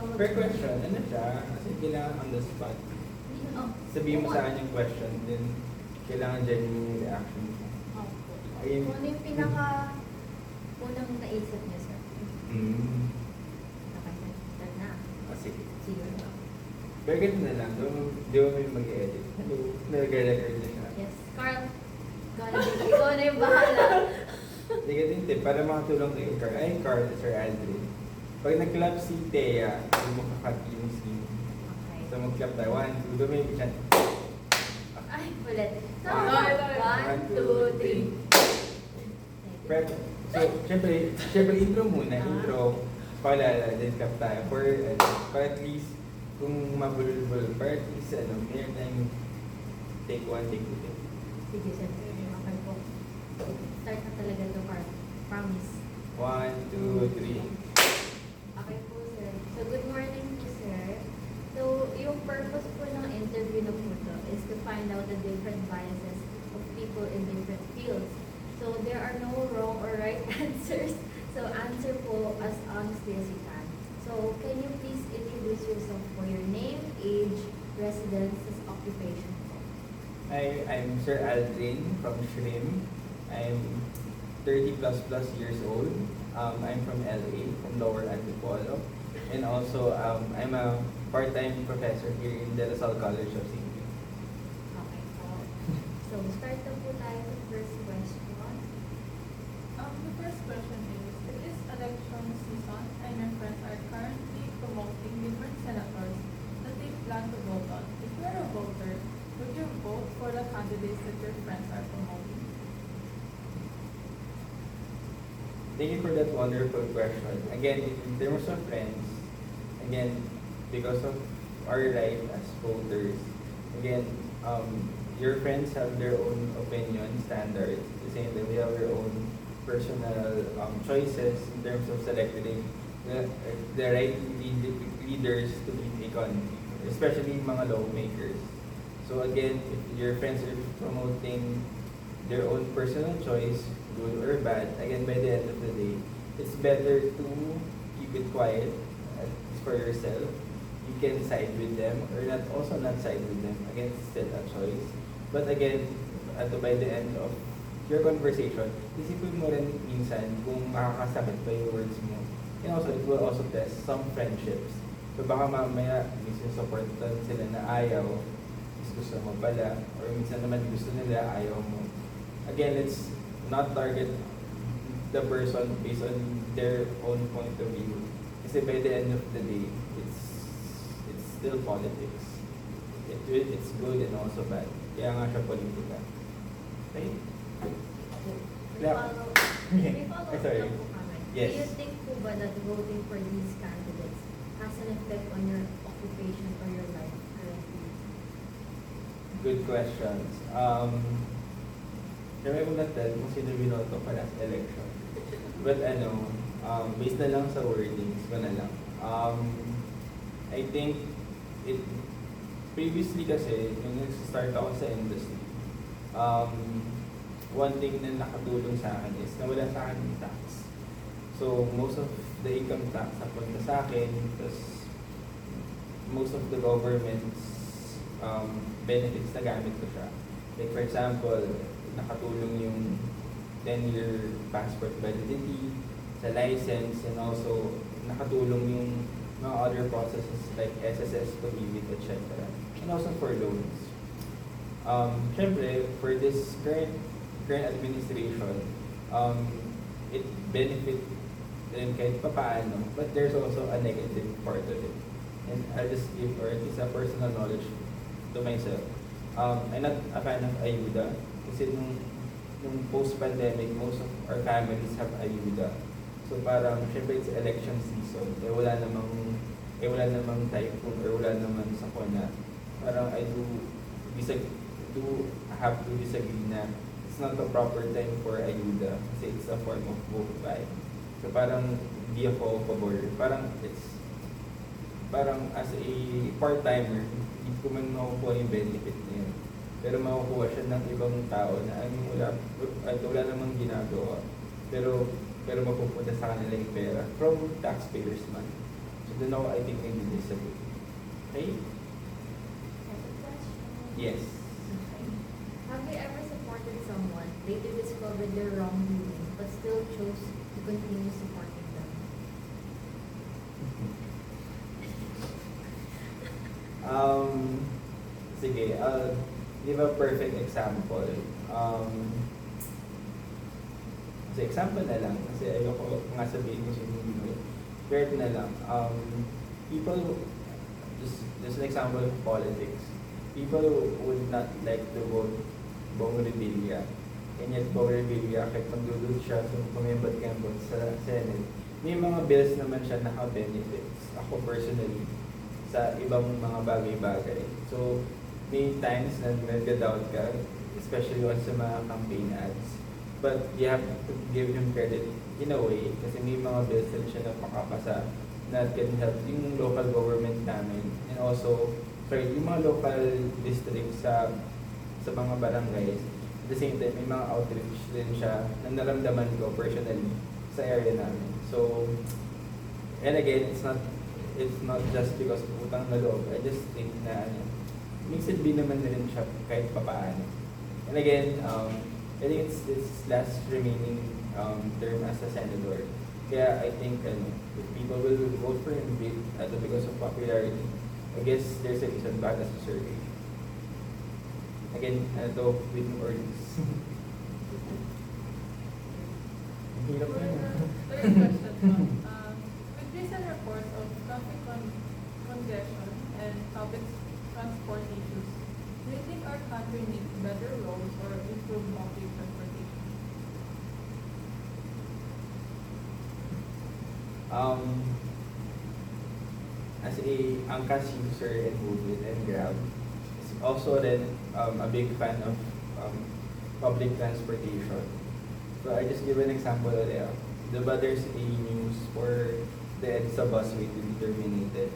Per question, ano siya? Kasi kailangan on the spot. Sabihin mo sa akin yung question, then kailangan genuine reaction. Ayun. Kung ano yung pinaka unang naisip niya, sir? Nakalimutan na. Sige. Sige. Pero ganito na lang, di ba may mag-edit? Hello, nag-record na siya. Yes. Carl, ikaw na yung bahala. Hindi ka din tip, para makatulong kay Carl. Ay, Carl, Sir Aldrin. Pag nag-clap si Thea, hindi mo kakat yung scene. Okay. So mag-clap tayo. 1, 2, gumamit siya. Ay, ulit. So, One, 1, 2, 3. Pero, so, syempre intro muna. Intro, paalala, then clap tayo. For at least, kung mabulol-bulol, para at least, meron tayong take 1, take 2, take 2. Sige, sir. Okay po. Start na talaga ito, Carl. Promise. 1, 2, 3. Okay po, sir. So, good morning po, sir. So, yung purpose po ng interview na po ito is to find out the different biases of people in different fields. So, there are no wrong or right answers. So, answer po as honestly as you can. So, can you please introduce yourself for your name, age, residence, occupation po? Hi, I'm Sir Aldrin from Shrim. I'm 30 plus years old. I'm from LA, from Lower Antipolo. And also, I'm a part-time professor here in De La Salle College of St. Okay po. So, start na po tayo sa first question. The first question is, it is election season and your friends are currently promoting different senators that they plan to vote on. If you are a voter, would you vote for the candidates that your friends are promoting? Thank you for that wonderful question. Again, in terms of friends, again, because of our life as voters, again, your friends have their own opinion, standards. At the same time, we have our own personal choices in terms of selecting the right leaders to lead the economy, especially mga lawmakers. So again, if your friends are promoting their own personal choice, good or bad, again, by the end of the day, it's better to keep it quiet for yourself. You can side with them or not side with them. Again, it's still a choice. But again, by the end of your conversation, isipin mo rin minsan kung makakasakit pa yung words mo. And also, it will also test some friendships. So baka mamaya, minsan supportan sila na ayaw, gusto mo pala, or minsan naman gusto nila, ayaw mo. Again, let's not target the person based on their own point of view. Kasi by the end of the day, it's still politics. It's good and also bad. Kaya nga siya politika. Okay? May follow-up Sorry. lang po kami. Yes. Do you think po ba that voting for these candidates has an effect on your occupation or your life currently? Good questions. Kaya ko natin kung sino binoto pa last election. But based na lang sa wordings ko na lang. I think previously kasi, nung nag-start ako sa industry, one thing na nakatulong sa akin is nawala sa akin yung tax. So, most of the income tax napunta sa akin, plus most of the government's benefits na gamit ko siya. Like for example, nakatulong yung 10-year passport validity, sa license, and also nakatulong yung mga other processes like SSS, pag-ibig, etc. And also for loans. Siyempre, for this current administration, it benefit din kahit papaano, but there's also a negative part of it. And I'll just give, or at least a personal knowledge to myself. I'm not a fan of ayuda, kasi nung post-pandemic, most of our families have ayuda. So parang, syempre it's election season, wala namang typhoon, or wala namang sakuna. Parang I have to disagree na it's not the proper time for ayuda kasi it's a form of vote buy. So parang hindi ako pabor. Parang as a part-timer, hindi ko man makukuha yung benefit niya. Pero makukuha siya ng ibang tao na wala namang ginagawa. Pero mapupunta sa kanila yung pera from taxpayers man. So then now I think maybe disagree. Okay? Second question. Yes. Have you ever supported someone, later discovered their wrongdoing, but still chose to continue supporting them? Um, Sige, I'll give a perfect example. Kasi example na lang, kasi ayoko nga sabihin ko sino yun. Pero ito na lang, people, just an example of politics, people would not like to vote Bong Revilla. And yet Bong Revilla, kahit magdudod siya, so kumembot-kembot sa Senate, may mga bills naman siya naka-benefits. Ako personally, sa ibang mga bagay-bagay. So, may times na nag-doubt ka, especially once sa mga campaign ads. But you have to give him credit in a way kasi may mga bills din siya na pakapasa na can help yung local government namin and also, yung mga local districts sa mga barangays. At the same time, may mga outreach din siya na naramdaman ko personally sa area namin. So, and again, it's not just because of utang na loob. I just think na minsan din naman na rin siya kahit papaano. And again, I think it's last remaining term as a senator. Kaya I think if people will vote for him because of popularity, I guess there's a reason back as a survey. Again, with words. Ang hirap For na the yun. third question, with recent reports of traffic congestion and public transport issues, do you think our country needs better roads or improved public transportation? As a Angkas user and Movit and Grab, is also then a big fan of public transportation. So I just give an example there. Diba there's a news for the EDSA busway to be terminated.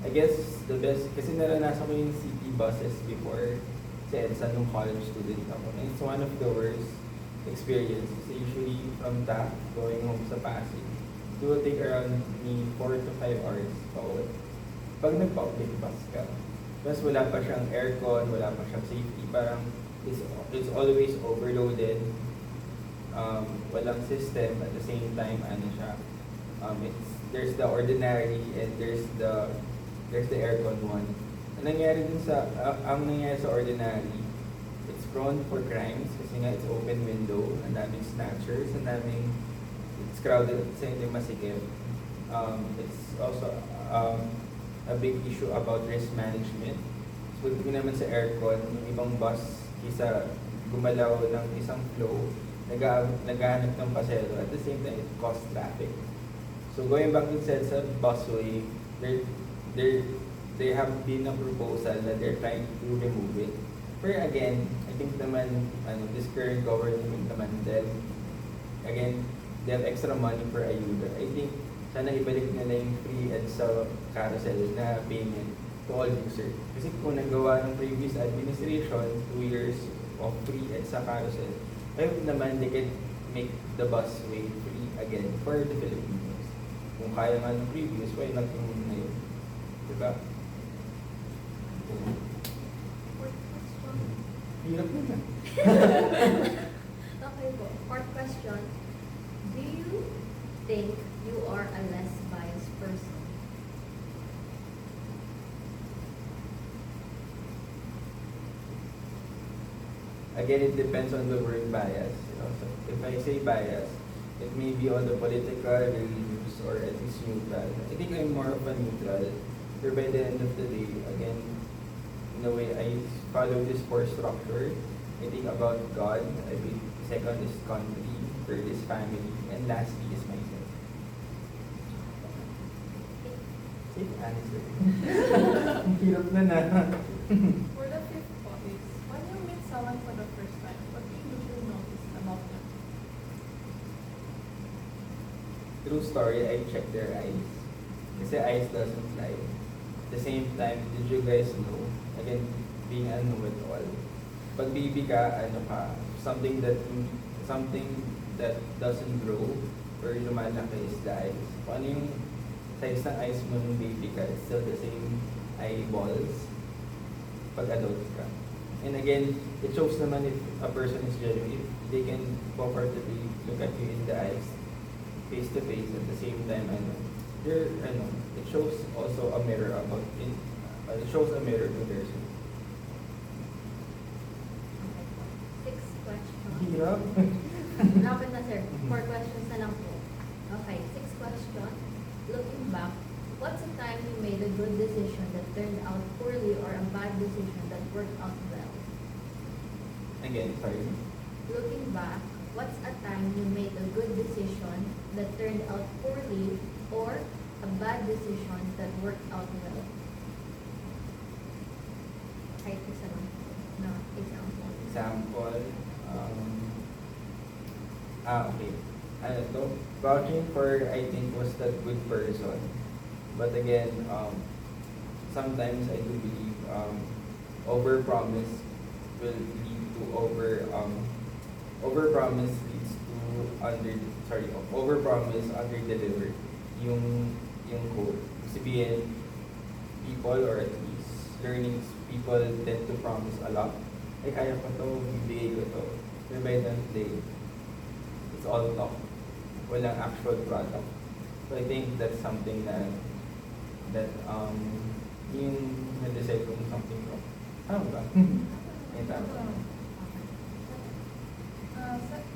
I guess the best, kasi naranasan ko yung city buses before sa EDSA nung college student ako. And it's one of the worst experiences. Usually from TAP going home sa Pasig, it will take around 4 to 5 hours pauwi. Pag nag-public bus ka, plus wala pa siyang aircon, wala pa siyang safety, parang it's always overloaded. Walang system at the same time, there's the ordinary and there's the aircon one. Ang nangyari sa ordinary, it's prone for crimes kasi nga it's open window, ang daming snatchers, it's crowded at the same time masikip. It's also a big issue about risk management. So pagdating naman sa aircon, yung ibang bus kisa gumalaw ng isang flow, naghahanap ng pasero. At the same time, it causes traffic. So going back to sa busway, there have been a proposal that they're trying to remove it. Pero again, I think naman, this current government naman, again, they have extra money for ayuda. I think, sana ibalik nila yung free and sa carousel na payment to all users. Kasi kung nagawa ng previous administration, 2 years of free and sa carousel, I hope naman they can make the busway free again for the Filipinos. Kung kaya nga ng previous, why not yung ngayon? Diba? Fourth question. Hirap na. Okay po. Fourth question. Do you think you are a less biased person? Again, it depends on the word bias. So if I say bias, it may be on the political, religious, or at least neutral. I think I'm more of a neutral. But by the end of the day, again, in a way, I follow this four structure. I think about God. I think second is country, third is family, and lastly is myself. Safe answer. Ang hirap na na. For the fifth topic, when you meet someone for the first time, what do you usually notice about them? True story, I check their eyes. Kasi eyes doesn't lie. At the same time, did you guys know? Again, being a know-it-all. Pag baby ka, something that doesn't grow, or lumalaki is the eyes. Kung ano yung size ng eyes mo nung baby ka, it's still the same eyeballs pag adult ka. And again, it shows naman if a person is genuine, if they can comfortably look at you in the eyes, face to face, at the same time, it shows also a mirror it shows a mirror to their soul. Okay po. Sixth question. Hirap. Rapid na sir. 4 questions na lang po. Okay, sixth question. Looking back, what's a time you made a good decision that turned out poorly or a bad decision that worked out well? Again, sorry. Looking back, what's a time you made a good decision that turned out poorly or a bad decision that worked out well? Kahit isa lang po na example. Example, okay. Ano to? Vouching for, I think, was that good person. But again, sometimes I do believe overpromise will lead to overpromise leads to overpromise, under-deliver. Yung quote. Sabihin, people, or at least learnings, people tend to promise a lot. Ay, kaya ko to, bibigay ko to. Pero by the end of the day, it's all talk. Walang actual product. So I think that's something that yung na-decide kung something wrong. Tama ba? Ay, tama.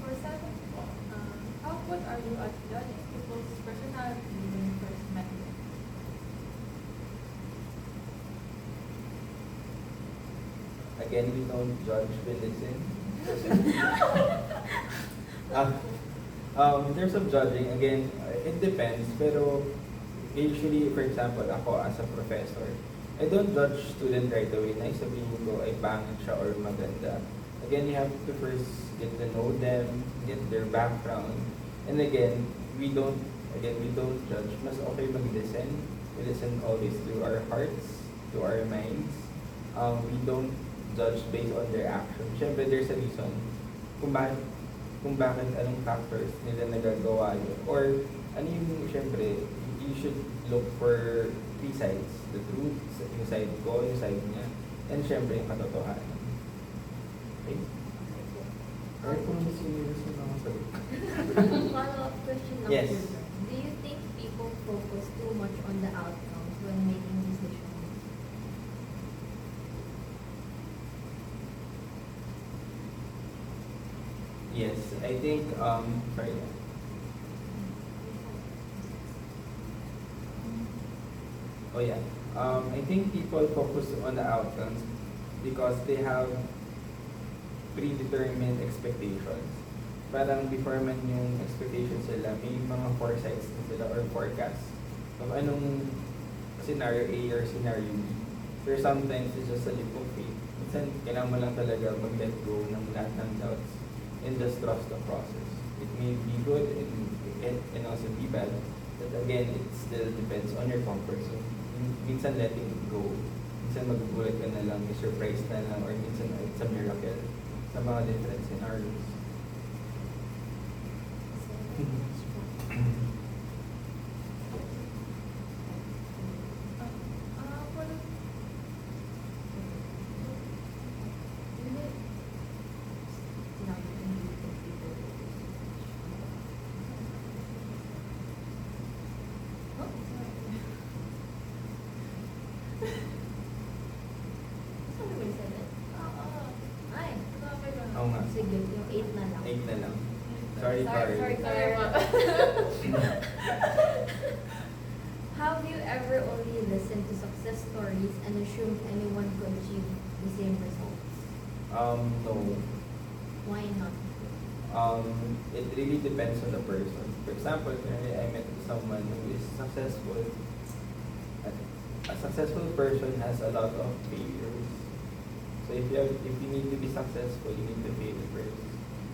For second po, how good are you at judging people's personality when you first met them? Again, we don't judge, we listen. In terms of judging, again, it depends. Pero usually, for example, ako as a professor, I don't judge student right away. Sabihin ko ay pangit siya or maganda. Again, you have to first get to know them, get their background. And again, we don't judge. Mas okay mag-listen. We listen always to our hearts, to our minds. We don't judge based on their actions. Siyempre, there's a reason kung bakit anong factors nila nagagawa yun. Or, siyempre, you should look for 3 sides. The truth, yung side ko, yung side niya, and siyempre, yung katotohanan. Okay? Alright, kung serious yung mga sagot. Follow-up question lang Yes. po, sir. Do you think people focus too much on the outcomes when making decisions? Yes, I think, sorry. Oh yeah. I think people focus on the outcomes because they have predetermined expectations. Parang before man yung expectations sila, may mga foresights na sila or forecasts of anong scenario A or scenario B. Pero sometimes it's just a leap of faith. Minsan, kailangan mo lang talaga mag-let go ng lahat ng doubts and just trust the process. It may be good and also be bad. But again, it still depends on your comfort zone. Minsan letting go, minsan magugulat ka na lang, may surprise na lang, or minsan it's a miracle sa mga different scenarios. Oo nga. Sige, yung 8 na lang. 8 na lang. Sorry. Sorry po. Have you ever only listened to success stories and assumed anyone could achieve the same results? No. Why not? It really depends on the person. For example, I met someone who is successful. A successful person has a lot of failures. So if you need to be successful, you need to fail first.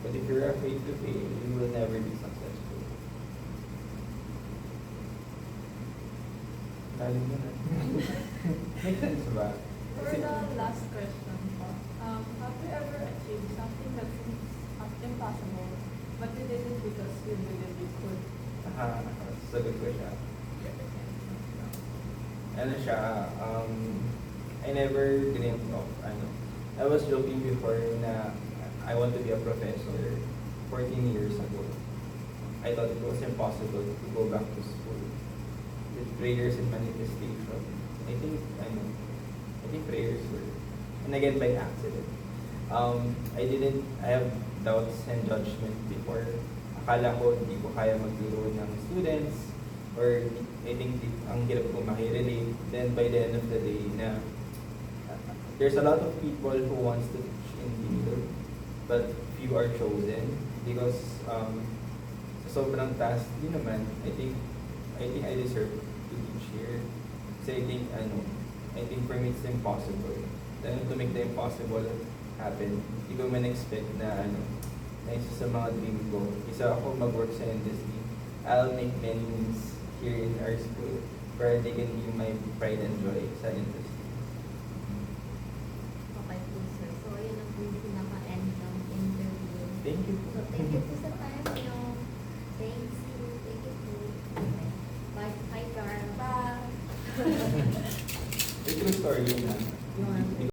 But if you're afraid to fail, you will never be successful. Lalim mo na. Make sense ba? For the last question po, have you ever achieved something that seems impossible, but you did it because you believe you could? Sagot ko siya. Ano siya, I never dreamed of, I was joking before na I want to be a professor 14 years ago. I thought it was impossible to go back to school with prayers and manifestation. I think prayers were, and again by accident. I have doubts and judgment before. Akala ko hindi ko kaya magturo ng students, or I think ang hirap ko makirelate. Then by the end of the day na there's a lot of people who wants to teach in Bino, but few are chosen because sa sobrang task din naman, I think I deserve to teach here. Kasi I think for me it's impossible. Then to make the impossible happen, hindi ko man expect na na isa sa mga dream ko, isa ako mag-work sa industry. I'll make many moves here in our school where they can be my pride and joy sa industry. Okay po, sir. So, yun ang po yung pinaka-end ng interview. Thank you. So, thank you po sa time nyo. Thanks you. Thank you po. Okay. Bye. Bye, Carl. Bye! True story yun na. Yung